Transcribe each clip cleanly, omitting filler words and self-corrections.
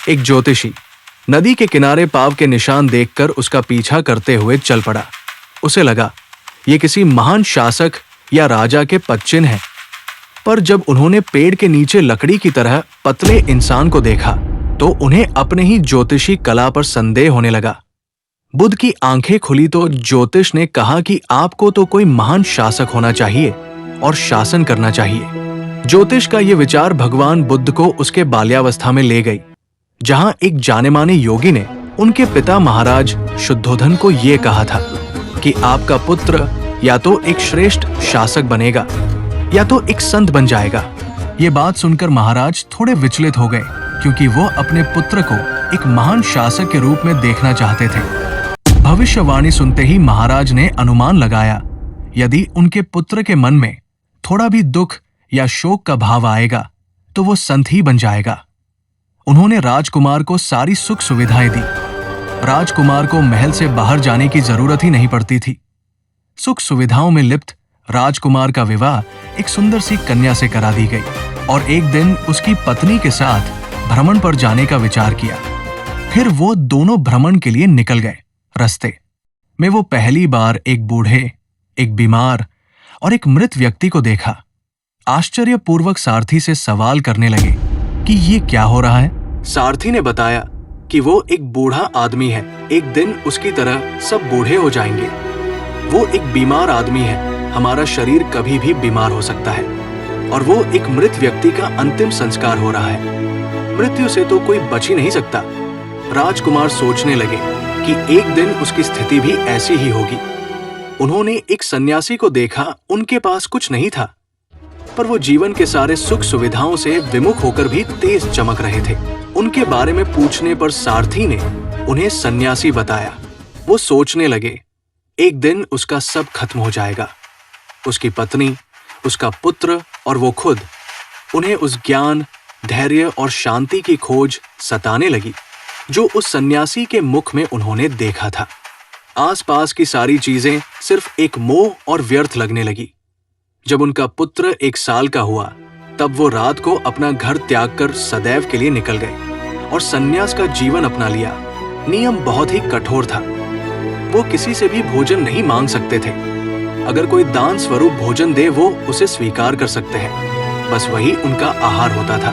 एक ज्योतिषी नदी के किनारे पाव के निशान देखकर उसका पीछा करते हुए चल पड़ा। उसे लगा ये किसी महान शासक या राजा के पदचिन्ह हैं। पर जब उन्होंने पेड़ के नीचे लकड़ी की तरह पतले इंसान को देखा तो उन्हें अपने ही ज्योतिषी कला पर संदेह होने लगा। बुद्ध की आंखें खुली तो ज्योतिष ने कहा कि आपको तो कोई महान शासक होना चाहिए और शासन करना चाहिए। ज्योतिष का यह विचार भगवान बुद्ध को उसके बाल्यावस्था में ले गई, जहां एक जाने-माने योगी ने उनके पिता महाराज शुद्धोधन को यह कहा था कि आपका पुत्र या तो एक श्रेष्ठ शासक बनेगा या तो एक संत बन जाएगा। ये बात सुनकर महाराज थोड़े विचलित हो गए, क्योंकि वो अपने पुत्र को एक महान शासक के रूप में देखना चाहते थे। भविष्यवाणी सुनते ही महाराज ने अनुमान लगाया, यदि उनके पुत्र के मन में थोड़ा भी दुख या शोक का भाव आएगा तो वो संत ही बन जाएगा। उन्होंने राजकुमार को सारी सुख सुविधाएं दी। राजकुमार को महल से बाहर जाने की जरूरत ही नहीं पड़ती थी। सुख सुविधाओं में लिप्त राजकुमार का विवाह एक सुंदर सी कन्या से करा दी गई और एक दिन उसकी पत्नी के साथ भ्रमण पर जाने का विचार किया। फिर वो दोनों भ्रमण के लिए निकल गए। रास्ते में वो पहली बार एक बूढ़े, एक बीमार और एक मृत व्यक्ति को देखा। आश्चर्यपूर्वक सारथी से सवाल करने लगे कि ये क्या हो रहा है। सारथी ने बताया कि वो एक बूढ़ा आदमी है, एक दिन उसकी तरह सब बूढ़े हो जाएंगे। वो एक बीमार आदमी है, हमारा शरीर कभी भी बीमार हो सकता है, और वो एक मृत व्यक्ति का अंतिम संस्कार हो रहा है। मृत्यु से तो कोई बच ही नहीं सकता। राजकुमार सोचने लगे कि एक दिन उसकी स्थिति भी ऐसी ही होगी। उन्होंने एक सन्यासी को देखा, उनके पास कुछ नहीं था, पर वो जीवन के सारे सुख सुविधाओं से विमुख होकर भी तेज चमक रहे थे। उनके बारे में पूछने पर सारथी ने उन्हें सन्यासी बताया। वो सोचने लगे, एक दिन उसका सब खत्म हो जाएगा। उसकी पत्नी, उसका पुत्र और वो खुद। उन्हें उस ज्ञान, धैर्य और शांति की खोज सताने लगी जो उस सन्यासी के मुख में उन्होंने देखा था। आसपास की सारी चीजें सिर्फ एक मोह और व्यर्थ लगने लगी। जब उनका पुत्र 1 साल का हुआ, तब वो रात को अपना घर त्याग कर सदैव के लिए निकल गए और सन्यास का जीवन अपना लिया। नियम बहुत ही कठोर था। वो किसी से भी भोजन नहीं मांग सकते थे। अगर कोई दान स्वरूप भोजन दे, वो उसे स्वीकार कर सकते हैं। बस वही उनका आहार होता था।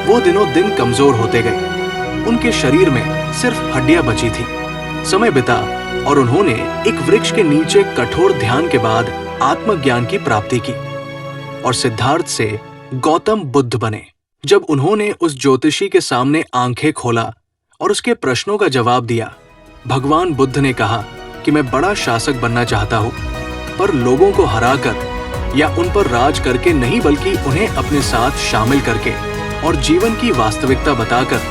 वो दिनों दिन कमजोर होते गए। उनके शरीर में सिर्फ हड्डियां बची थी। समय बिता और उन्होंने एक वृक्ष के नीचे कठोर ध्यान के बाद आत्मज्ञान की प्राप्ति की और सिद्धार्थ से गौतम बुद्ध बने। जब उन्होंने उस ज्योतिषी के सामने आंखें खोला और उसके प्रश्नों का जवाब दिया, भगवान बुद्ध ने कहा कि मैं बड़ा शासक बनना चाहता हूँ, पर लोगों को हराकर या उन पर राज करके नहीं, बल्कि उन्हें अपने साथ शामिल करके और जीवन की वास्तविकता बताकर।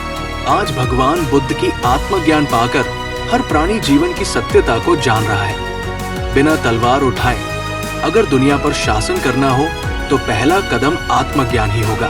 आज भगवान बुद्ध की आत्मज्ञान पाकर हर प्राणी जीवन की सत्यता को जान रहा है। बिना तलवार उठाए अगर दुनिया पर शासन करना हो तो पहला कदम आत्मज्ञान ही होगा।